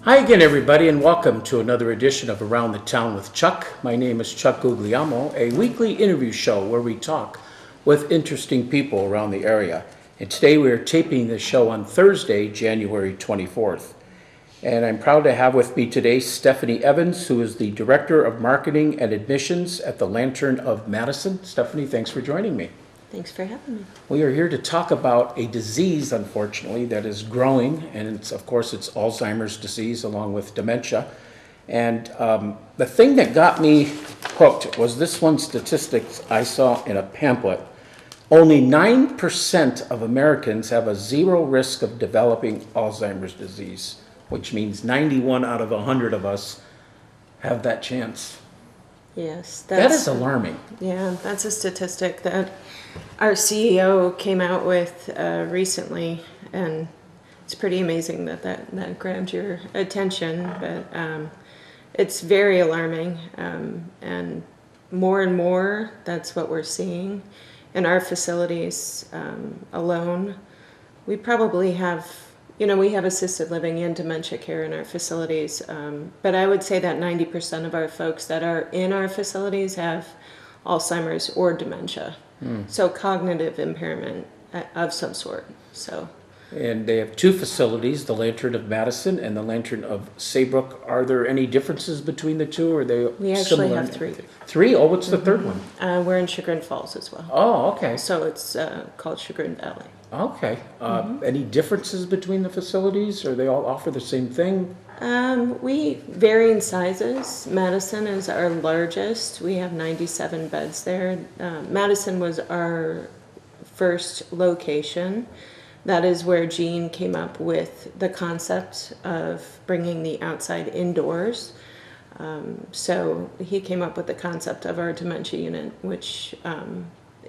Hi again, everybody, and welcome to another edition of Around the Town with Chuck. My name is Chuck Guglielmo, a weekly interview show where we talk with interesting people around the area. And today we are taping the show on Thursday, January 24th. And I'm proud to have with me today Stephanie Evans, who is the Director of Marketing and Admissions at the Lantern of Madison. Stephanie, thanks for joining me. Thanks for having me. We are here to talk about a disease, unfortunately, that is growing, and it's Alzheimer's disease along with dementia. And the thing that got me hooked was this one statistic I saw in a pamphlet. Only 9% of Americans have a zero risk of developing Alzheimer's disease, which means 91 out of 100 of us have that chance. Yes. That is alarming. Yeah, that's a statistic that our CEO came out with recently, and it's pretty amazing that grabbed your attention, but it's very alarming, and more, that's what we're seeing. In our facilities alone, we probably have, we have assisted living and dementia care in our facilities, but I would say that 90% of our folks that are in our facilities have Alzheimer's or dementia. So cognitive impairment of some sort. And they have two facilities, the Lantern of Madison and the Lantern of Saybrook. Are there any differences between the two? Or are they we actually have three. Three? Oh, what's the third one? We're in Chagrin Falls as well. Oh, okay. So it's called Chagrin Valley. Okay. Any differences between the facilities? Or they all offer the same thing? We vary in sizes. Madison is our largest. We have 97 beds there. Madison was our first location. That is where Gene came up with the concept of bringing the outside indoors. So he came up with the concept of our dementia unit, which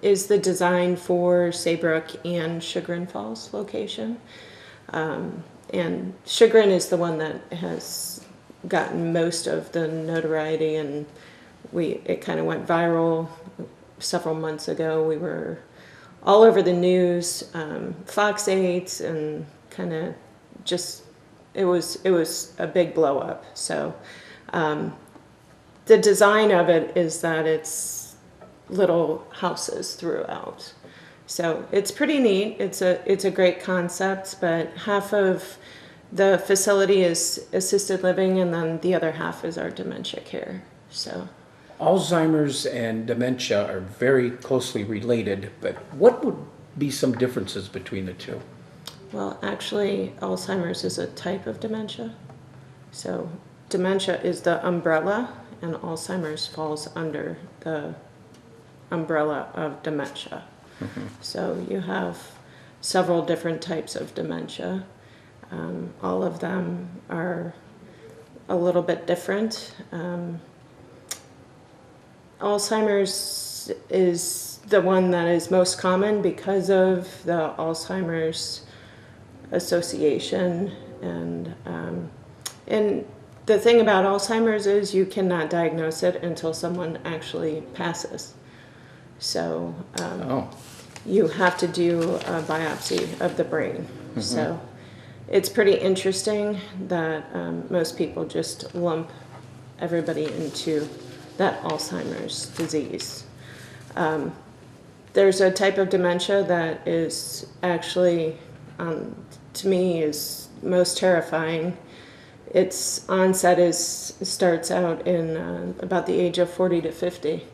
is the design for Saybrook and Chagrin Falls location. And Chagrin is the one that has gotten most of the notoriety, and it kind of went viral several months ago. We were all over the news, Fox 8, and kind of just it was a big blow up. So the design of it is that it's little houses throughout. So it's pretty neat. It's a great concept, but half of the facility is assisted living, and then the other half is our dementia care. So Alzheimer's and dementia are very closely related, but what would be some differences between the two? Well, actually, Alzheimer's is a type of dementia. So dementia is the umbrella, and Alzheimer's falls under the umbrella of dementia. So you have several different types of dementia. All of them are a little bit different. Alzheimer's is the one that is most common because of the Alzheimer's Association. And the thing about Alzheimer's is you cannot diagnose it until someone actually passes. So you have to do a biopsy of the brain. So it's pretty interesting that most people just lump everybody into that Alzheimer's disease. There's a type of dementia that is actually, to me, is most terrifying. Its onset starts out in about the age of 40 to 50.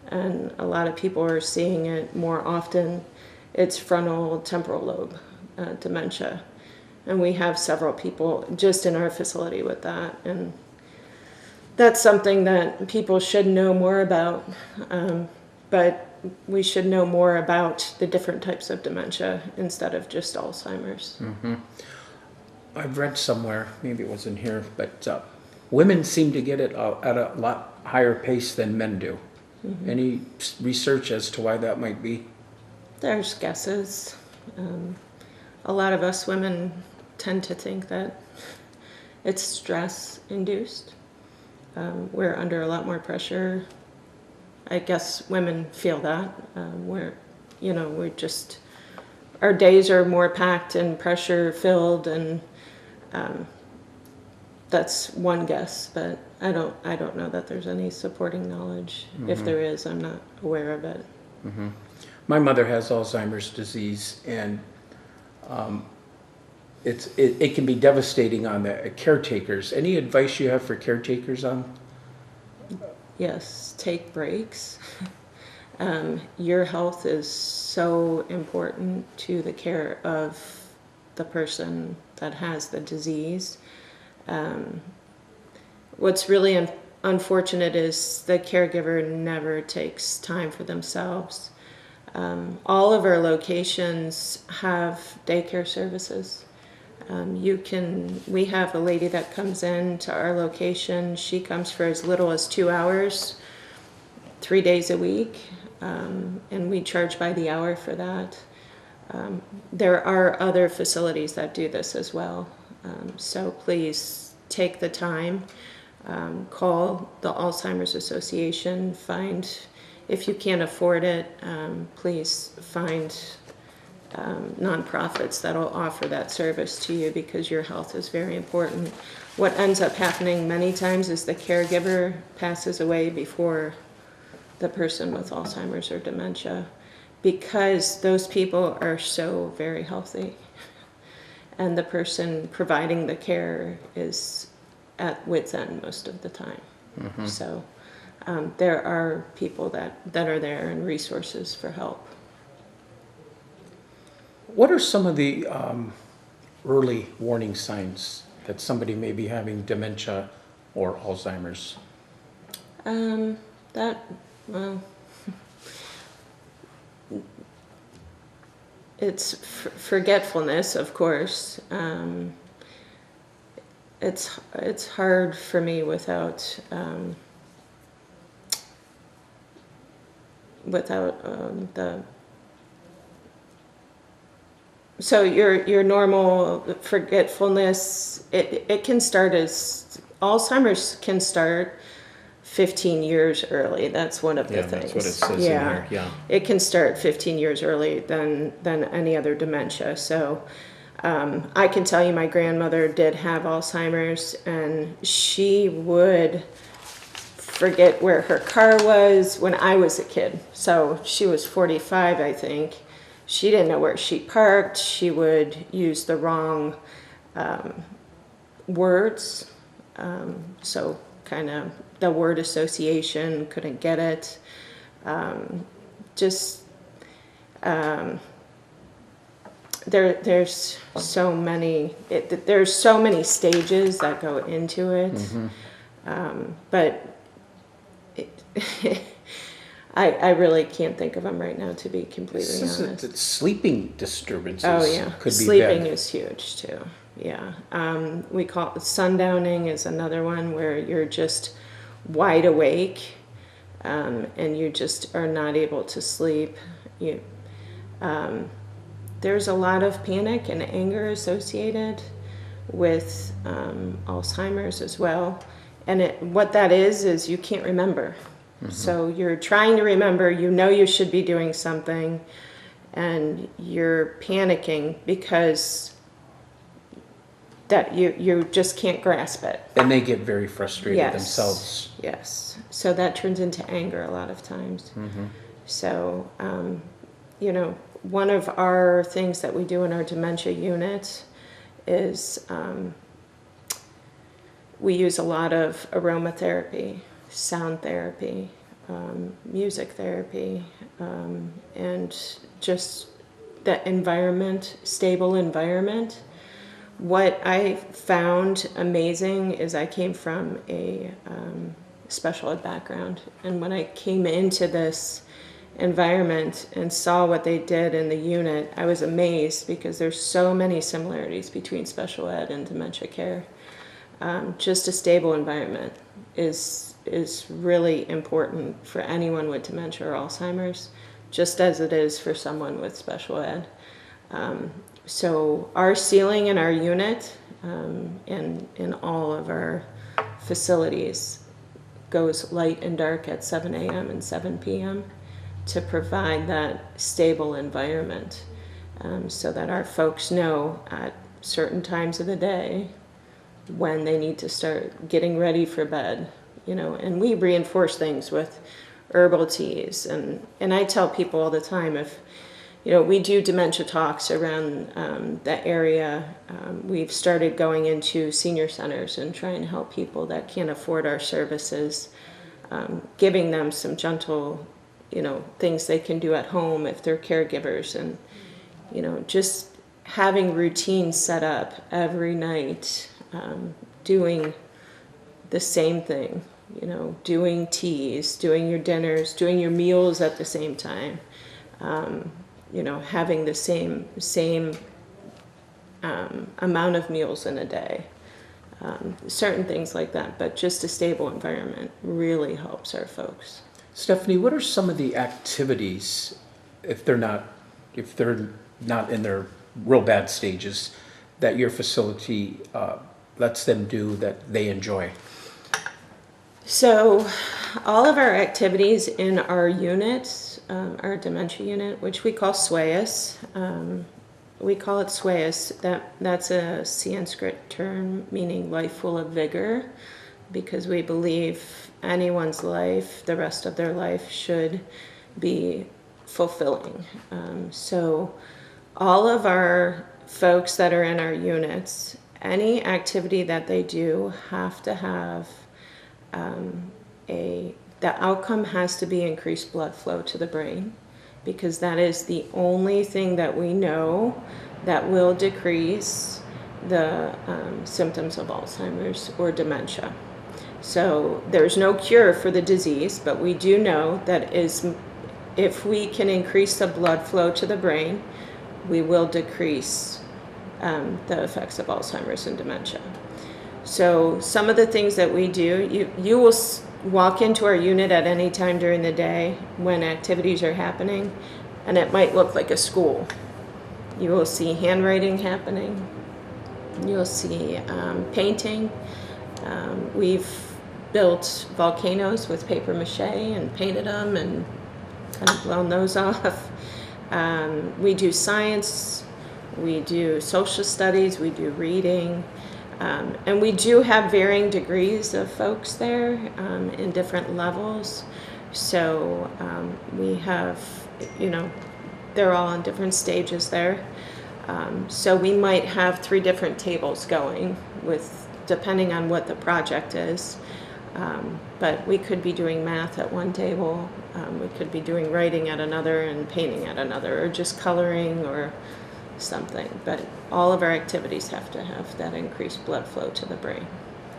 And a lot of people are seeing it more often. It's frontal temporal lobe dementia. And we have several people just in our facility with that. And that's something that people should know more about. But we should know more about the different types of dementia instead of just Alzheimer's. I've read somewhere, maybe it was in here, but women seem to get it at a lot higher pace than men do. Any research as to why that might be? There's guesses. A lot of us women tend to think that it's stress induced. We're under a lot more pressure. I guess women feel that. We're just, our days are more packed and pressure filled, and That's one guess, but I don't know that there's any supporting knowledge. If there is, I'm not aware of it. My mother has Alzheimer's disease, and it can be devastating on the caretakers. Any advice you have for caretakers on? Yes, take breaks. Your health is so important to the care of the person that has the disease. What's really unfortunate is the caregiver never takes time for themselves. All of our locations have daycare services. We have a lady that comes in to our location. She comes for as little as 2 hours, 3 days a week, and we charge by the hour for that. There are other facilities that do this as well. So please take the time, call the Alzheimer's Association, if you can't afford it, please find nonprofits that'll offer that service to you, because your health is very important. What ends up happening many times is the caregiver passes away before the person with Alzheimer's or dementia, because those people are so very healthy, and the person providing the care is at wit's end most of the time. So there are people that are there and resources for help. What are some of the early warning signs that somebody may be having dementia or Alzheimer's? It's forgetfulness, of course. It's hard for me without the. So your normal forgetfulness, it can start as Alzheimer's can start 15 years early. That's one of the things. That's what it says in here. Yeah. It can start 15 years early than any other dementia. So I can tell you my grandmother did have Alzheimer's, and she would forget where her car was when I was a kid. So she was 45, I think. She didn't know where she parked. She would use the wrong words. So kind of the word association, couldn't get it. There's so many, there's so many stages that go into it. But I really can't think of them right now, to be completely honest. Sleeping disturbances. Oh yeah, could be sleeping bad. is huge too. Yeah, we call it sundowning is another one, where you're just wide awake, and you just are not able to sleep. There's a lot of panic and anger associated with Alzheimer's as well, and what that is you can't remember. So you're trying to remember, you should be doing something, and you're panicking because that you just can't grasp it. And they get very frustrated themselves. Yes. So that turns into anger a lot of times. So, one of our things that we do in our dementia unit is we use a lot of aromatherapy, sound therapy, music therapy, and just the environment, stable environment. What I found amazing is I came from a special ed background, and when I came into this environment and saw what they did in the unit, I was amazed, because there's so many similarities between special ed and dementia care. Just a stable environment is really important for anyone with dementia or Alzheimer's, just as it is for someone with special ed. So our ceiling in our unit and in all of our facilities goes light and dark at 7 a.m. and 7 p.m. to provide that stable environment, so that our folks know at certain times of the day when they need to start getting ready for bed, and we reinforce things with herbal teas. And I tell people all the time, if, we do dementia talks around that area. We've started going into senior centers and trying to help people that can't afford our services, giving them some gentle, things they can do at home if they're caregivers, and, just having routines set up every night, doing the same thing, doing teas, doing your dinners, doing your meals at the same time, having the same amount of meals in a day, certain things like that. But just a stable environment really helps our folks. Stephanie, what are some of the activities, if they're not in their real bad stages, that your facility lets them do that they enjoy? So all of our activities in our unit, our dementia unit, which we call SWAYUS, we call it SWAYUS. That's a Sanskrit term meaning life full of vigor, because we believe anyone's life, the rest of their life, should be fulfilling. So all of our folks that are in our units, any activity that they do have to have the outcome has to be increased blood flow to the brain, because that is the only thing that we know that will decrease the symptoms of Alzheimer's or dementia. So there's no cure for the disease, but we do know that if we can increase the blood flow to the brain, we will decrease the effects of Alzheimer's and dementia. So some of the things that we do, you will walk into our unit at any time during the day when activities are happening, and it might look like a school. You will see handwriting happening. You'll see painting. We've built volcanoes with paper mache and painted them and kind of blown those off. We do science. We do social studies. We do reading. And we do have varying degrees of folks there in different levels. So we have, they're all in different stages there. So we might have 3 different tables going depending on what the project is. But we could be doing math at one table. We could be doing writing at another and painting at another, or just coloring or something. But all of our activities have to have that increased blood flow to the brain.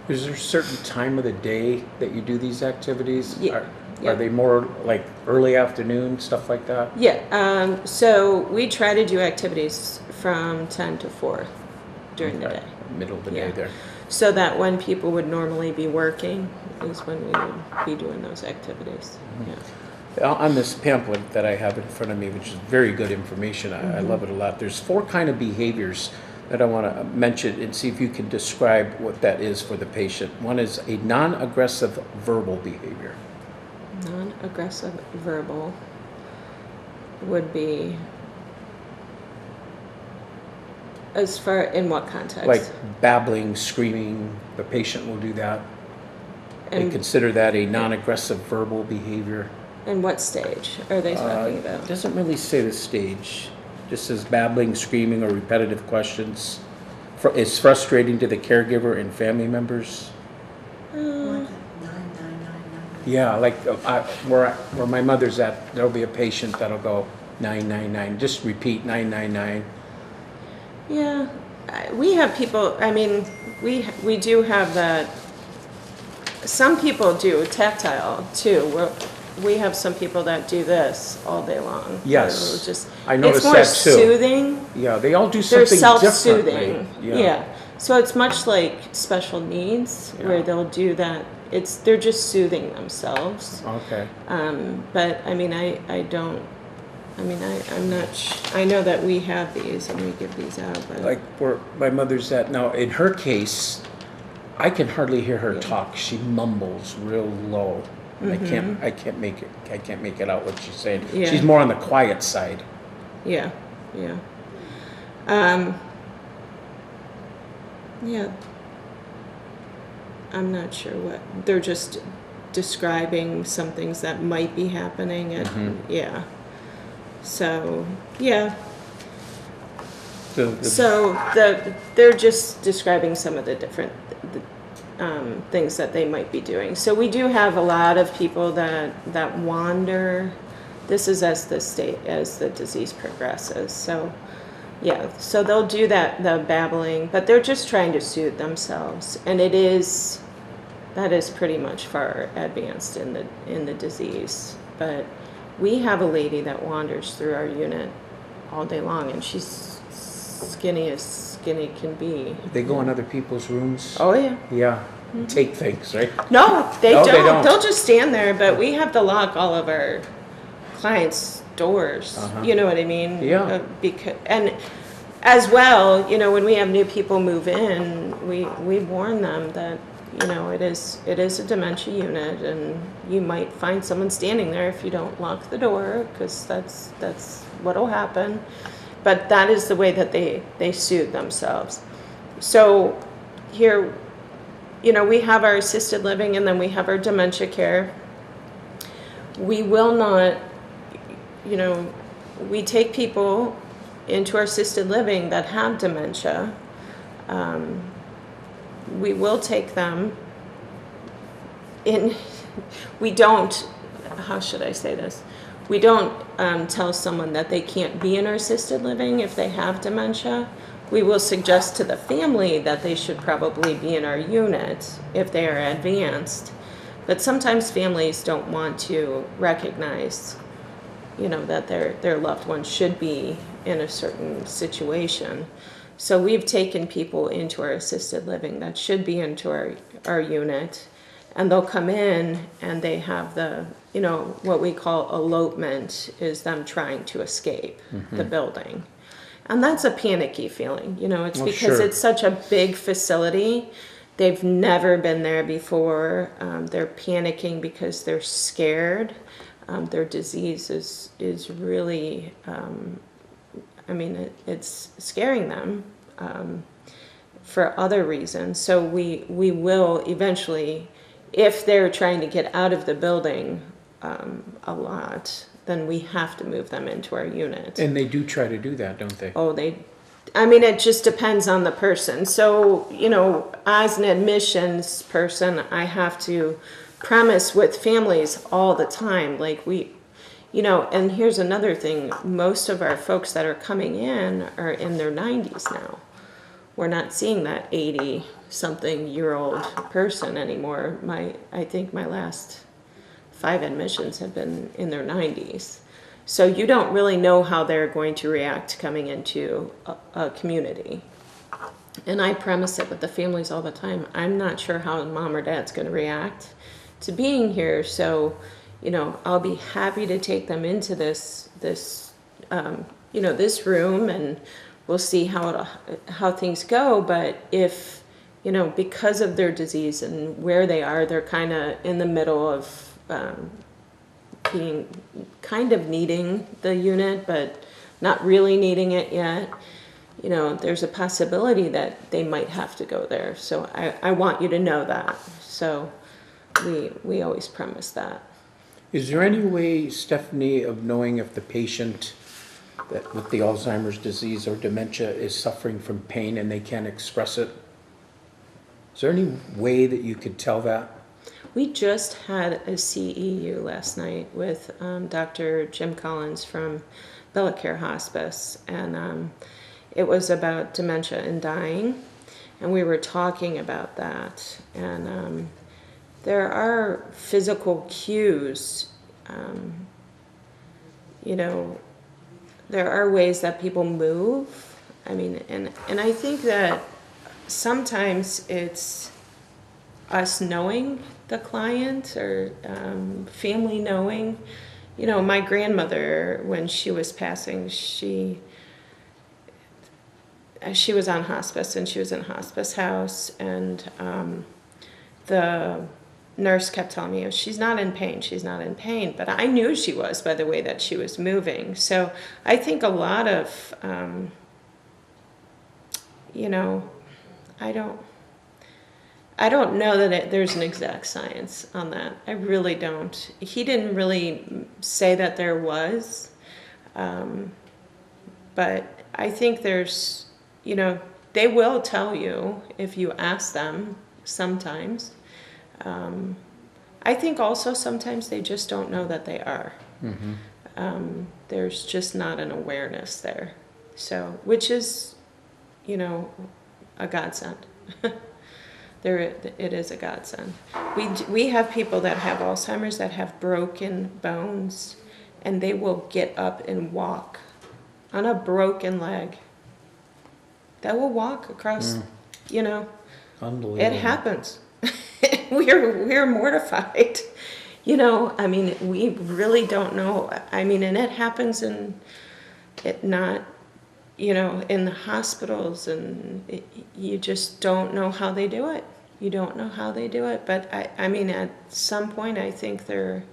Is there a certain time of the day that you do these activities? Yeah. Are they more like early afternoon, stuff like that? Yeah. So we try to do activities from 10 to 4 during the day. Middle of the day there. So that when people would normally be working is when we would be doing those activities. Mm-hmm. Yeah. On this pamphlet that I have in front of me, which is very good information, I love it a lot. There's 4 kind of behaviors that I want to mention and see if you can describe what that is for the patient. One is a non-aggressive verbal behavior. Non-aggressive verbal would be, as far in what context? Like babbling, screaming, the patient will do that. They consider that a non-aggressive verbal behavior. And what stage are they talking about? It doesn't really say the stage. Just says babbling, screaming, or repetitive questions. It's frustrating to the caregiver and family members. Yeah, like where my mother's at, there'll be a patient that'll go 999. Just repeat 999. Yeah, we have people. I mean, we do have that. Some people do tactile too. We have some people that do this all day long. Yes, I noticed that too. It's more soothing. Yeah, they all do something They're self-soothing. differently. Yeah. So it's much like special needs where they'll do that. They're just soothing themselves. Okay. But I mean, I'm not. I know that we have these and we give these out. But like where my mother's at now, in her case, I can hardly hear her talk. She mumbles real low. Mm-hmm. I can't make it out what she's saying. Yeah. She's more on the quiet side. Yeah. Yeah. I'm not sure what, they're just describing some things that might be happening at, yeah. So, yeah. So they're just describing some of the different things that they might be doing. So we do have a lot of people that wander. This is as the disease progresses. So yeah, so they'll do the babbling, but they're just trying to soothe themselves, and that is pretty much far advanced in the disease. But we have a lady that wanders through our unit all day long, and she's skinny as skinny can be. They go in other people's rooms? Oh yeah. Yeah. Take things, right? No, they No, don't. they don't. They'll just stand there, but we have to lock all of our clients' doors. You know what I mean? Yeah. Because, and as well, you know, when we have new people move in, we warn them that, you know, it is a dementia unit, and you might find someone standing there if you don't lock the door, because that's what'll happen. But that is the way that they soothe themselves. So here, you know, we have our assisted living, and then we have our dementia care. We will not, you know, we take people into our assisted living that have dementia. We will take them in. We don't, how should I say this? We don't tell someone that they can't be in our assisted living if they have dementia. We will suggest to the family that they should probably be in our unit if they are advanced. But sometimes families don't want to recognize, you know, that their loved one should be in a certain situation. So we've taken people into our assisted living that should be into our unit, and they'll come in and they have the, you know, what we call elopement, is them trying to escape the building. And that's a panicky feeling, you know, it's because it's such a big facility. They've never been there before. They're panicking because they're scared. Their disease is really, I mean, it's scaring them for other reasons. So we will eventually, if they're trying to get out of the building a lot, then we have to move them into our unit. And they do try to do that, don't they? Oh, I mean, it just depends on the person. So, you know, as an admissions person, I have to premise with families all the time. Like you know, and here's another thing. Most of our folks that are coming in are in their 90s now. We're not seeing that 80-something-year-old person anymore. I think my last 5 admissions have been in their 90s. So you don't really know how they're going to react coming into a community. And I premise it with the families all the time. I'm not sure how mom or dad's going to react to being here. So, you know, I'll be happy to take them into this you know, this room, and we'll see how things go. But if, you know, because of their disease and where they are, they're kind of in the middle of being kind of needing the unit, but not really needing it yet. You know, there's a possibility that they might have to go there. So I want you to know that. So we always premise that. Is there any way, Stephanie, of knowing if the patient that with the Alzheimer's disease or dementia is suffering from pain and they can't express it? Is there any way that you could tell that? We just had a CEU last night with Dr. Jim Collins from Bellicare Hospice, and it was about dementia and dying, and we were talking about that. And there are physical cues, you know, there are ways that people move. I mean, and I think that sometimes it's us knowing the client, or family knowing. You know, my grandmother, when she was passing, she was on hospice, and she was in a hospice house, and the nurse kept telling me, she's not in pain, she's not in pain. But I knew she was by the way that she was moving. So I think a lot of, you know, I don't know that there's an exact science on that. I really don't. He didn't really say that there was, but I think there's, they will tell you if you ask them sometimes. I think also sometimes they just don't know that they are. There's just not an awareness there. So, which is, a godsend. It is a godsend. We have people that have Alzheimer's that have broken bones, and they will get up and walk on a broken leg. That will walk across, Unbelievable. it happens. We're mortified. We really don't know. And it happens in in the hospidals, and you just don't know how they do it. You don't know how they do it. But at some point, I think their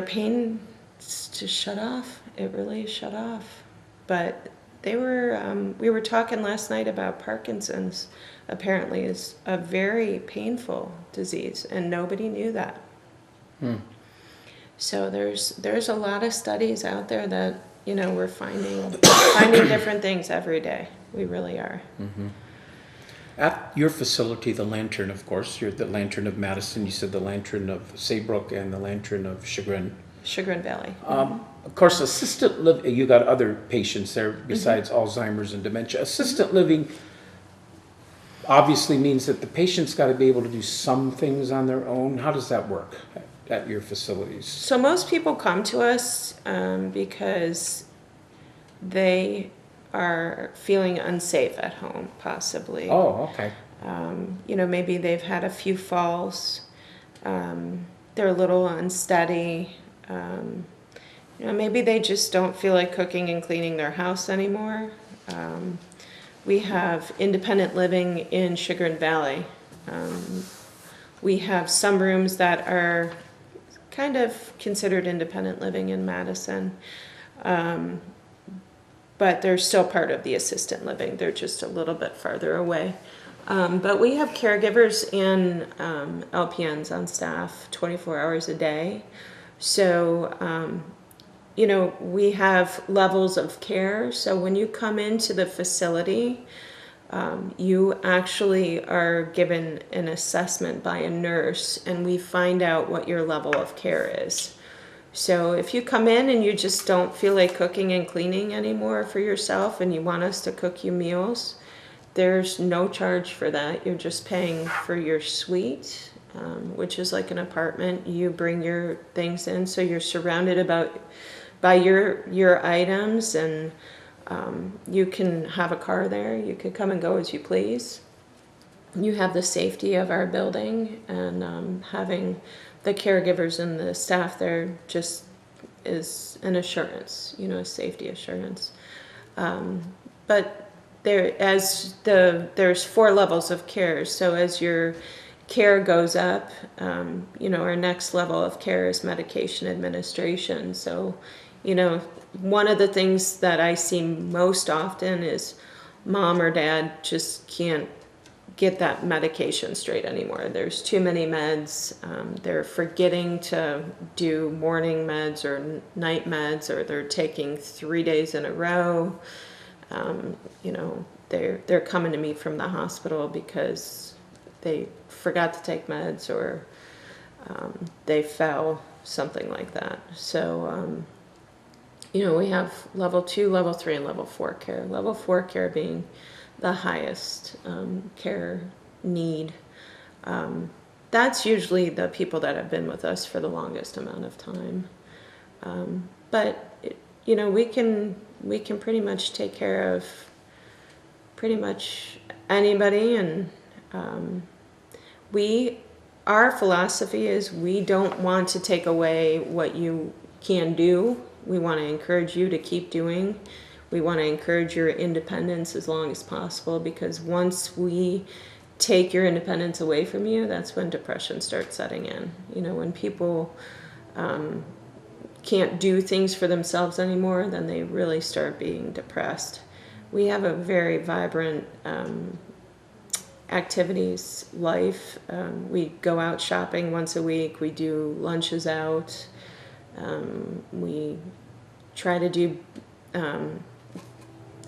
pain just shut off. It really shut off. But we were talking last night about Parkinson's. Apparently is a very painful disease, and nobody knew that. So there's a lot of studies out there that we're finding different things every day. We really are. At your facility, the Lantern, of course, you're the Lantern of Madison. You said the Lantern of Saybrook and the Lantern of Chagrin Valley. Of course, assisted living. You got other patients there besides Alzheimer's and dementia. Assisted living obviously means that the patient's got to be able to do some things on their own. How does that work at your facilities? So most people come to us because they are feeling unsafe at home, possibly. Oh, okay. Maybe they've had a few falls. They're a little unsteady. Maybe they just don't feel like cooking and cleaning their house anymore. We have independent living in Chagrin Valley. We have some rooms that are kind of considered independent living in Madison, but they're still part of the assisted living. They're just a little bit farther away. But we have caregivers and LPNs on staff 24 hours a day. So, we have levels of care. So when you come into the facility, you actually are given an assessment by a nurse, and we find out what your level of care is. So if you come in and you just don't feel like cooking and cleaning anymore for yourself, and you want us to cook you meals, there's no charge for that. You're just paying for your suite, which is like an apartment. You bring your things in, so you're surrounded by your items, and you can have a car there. You could come and go as you please. You have the safety of our building, and having the caregivers and the staff there just is an assurance, a safety assurance. But there's 4 levels of care. So as your care goes up, our next level of care is medication administration. So, one of the things that I see most often is mom or dad just can't get that medication straight anymore. There's too many meds. They're forgetting to do morning meds or night meds, or they're taking 3 days in a row. They're coming to me from the hospital because they forgot to take meds, or they fell, something like that. So, we have level 2, level 3, and level 4 care. Level 4 care being the highest care need. That's usually the people that have been with us for the longest amount of time. But we can pretty much take care of pretty much anybody, and our philosophy is we don't want to take away what you can do. We want to encourage you to keep doing. We want to encourage your independence as long as possible, because once we take your independence away from you, that's when depression starts setting in. When people can't do things for themselves anymore, then they really start being depressed. We have a very vibrant activities, life. We go out shopping once a week. We do lunches out. We try to do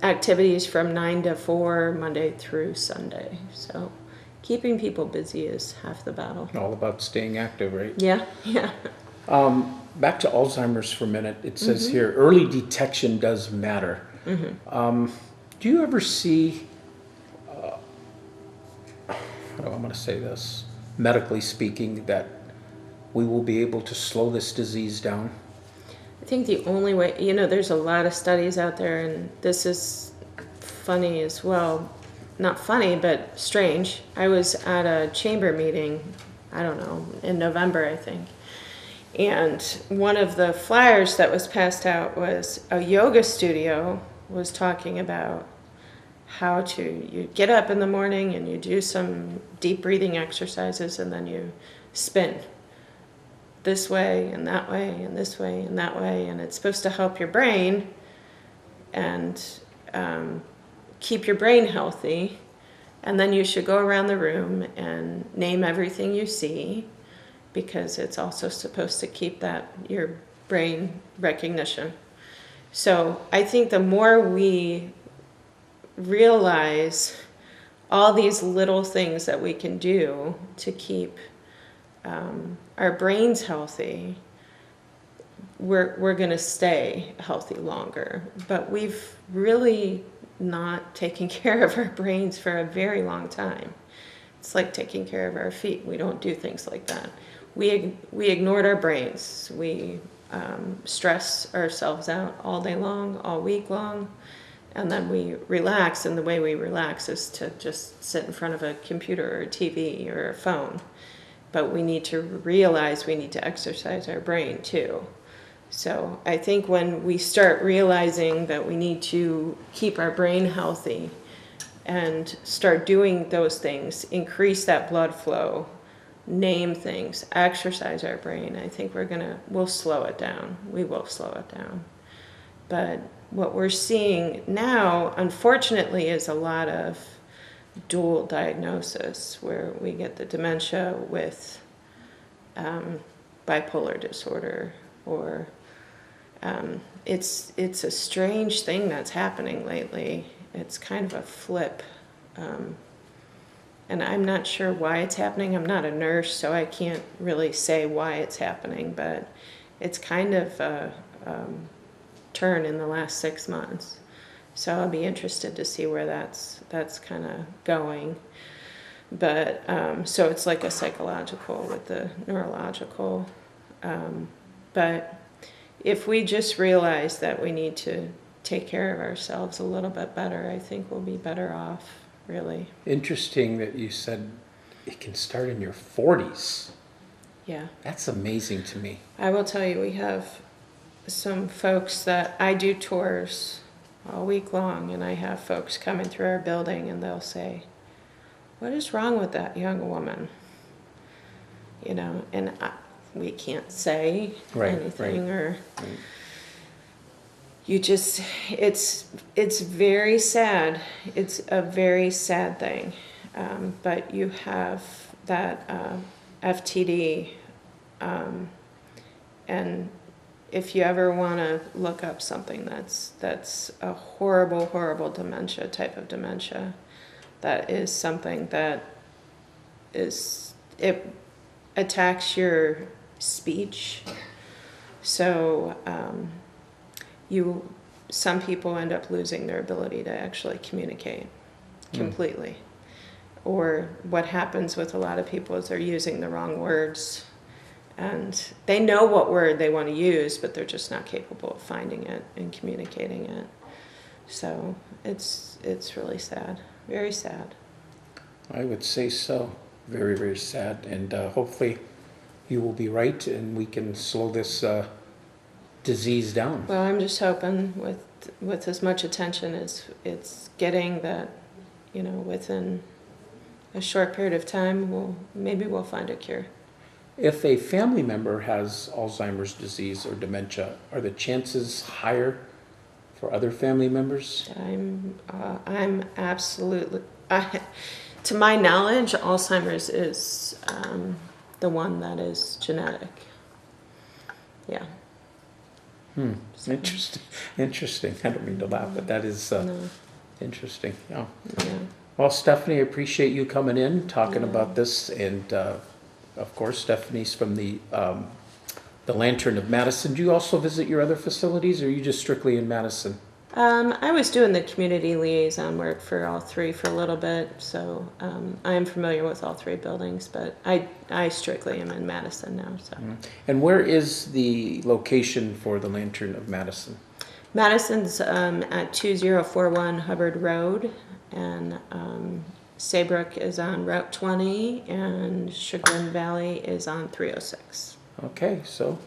activities from 9 to 4, Monday through Sunday. So keeping people busy is half the battle. All about staying active, right? Yeah, yeah. Back to Alzheimer's for a minute. It says here, early detection does matter. Do you ever see, how do I want to say this, medically speaking, that we will be able to slow this disease down? I think the only way, there's a lot of studies out there, and this is funny as well. Not funny, but strange. I was at a chamber meeting, I don't know, in November, I think. And one of the flyers that was passed out was a yoga studio was talking about how you get up in the morning and you do some deep breathing exercises, and then you spin this way and that way and this way and that way, and it's supposed to help your brain and keep your brain healthy. And then you should go around the room and name everything you see, because it's also supposed to keep your brain recognition. So I think the more we realize all these little things that we can do to keep our brains healthy, we're going to stay healthy longer. But we've really not taken care of our brains for a very long time. It's like taking care of our feet. We don't do things like that. We ignored our brains. We stress ourselves out all day long, all week long, and then we relax, and the way we relax is to just sit in front of a computer or a TV or a phone. But we need to realize we need to exercise our brain too. So I think when we start realizing that we need to keep our brain healthy and start doing those things, increase that blood flow, name things, exercise our brain, I think we'll slow it down. We will slow it down. But what we're seeing now, unfortunately, is a lot of dual diagnosis, where we get the dementia with bipolar disorder, or it's a strange thing that's happening lately. It's kind of a flip. And I'm not sure why it's happening. I'm not a nurse, so I can't really say why it's happening, but it's kind of a turn in the last 6 months. So I'll be interested to see where that's kind of going. But so it's like a psychological with the neurological. But if we just realize that we need to take care of ourselves a little bit better, I think we'll be better off, really. Interesting that you said it can start in your 40s. Yeah. That's amazing to me. I will tell you, we have some folks that I do tours all week long, and I have folks coming through our building, and they'll say, "What is wrong with that young woman?" And we can't say anything, or you just, it's very sad. It's a very sad thing. But you have that FTD, and if you ever want to look up something that's a horrible, horrible dementia, type of dementia, that is something that it attacks your speech. So some people end up losing their ability to actually communicate completely. Or what happens with a lot of people is they're using the wrong words, and they know what word they want to use, but they're just not capable of finding it and communicating it. So it's really sad, very sad. I would say so. Very, very sad. And hopefully you will be right, and we can slow this disease down. Well, I'm just hoping with as much attention as it's getting, that within a short period of time maybe we'll find a cure. If a family member has Alzheimer's disease or dementia, are the chances higher for other family members? I'm absolutely. To my knowledge, Alzheimer's is the one that is genetic. Yeah. Interesting. I don't mean to laugh, but that is No. interesting. Yeah. Yeah. Well, Stephanie, I appreciate you coming in, talking Yeah. about this, and of course, Stephanie's from the Lantern of Madison. Do you also visit your other facilities, or are you just strictly in Madison? I was doing the community liaison work for all three for a little bit, so I am familiar with all three buildings, but I strictly am in Madison now. So And where is the location for the Lantern of Madison? Madison's at 2041 Hubbard Road, and Saybrook is on Route 20, and Chagrin Valley is on 306. Okay, so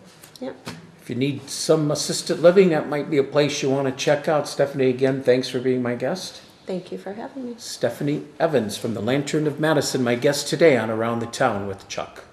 Yep. if you need some assisted living, that might be a place you want to check out. Stephanie, again, thanks for being my guest. Thank you for having me. Stephanie Evans from the Lantern of Madison, my guest today on Around the Town with Chuck.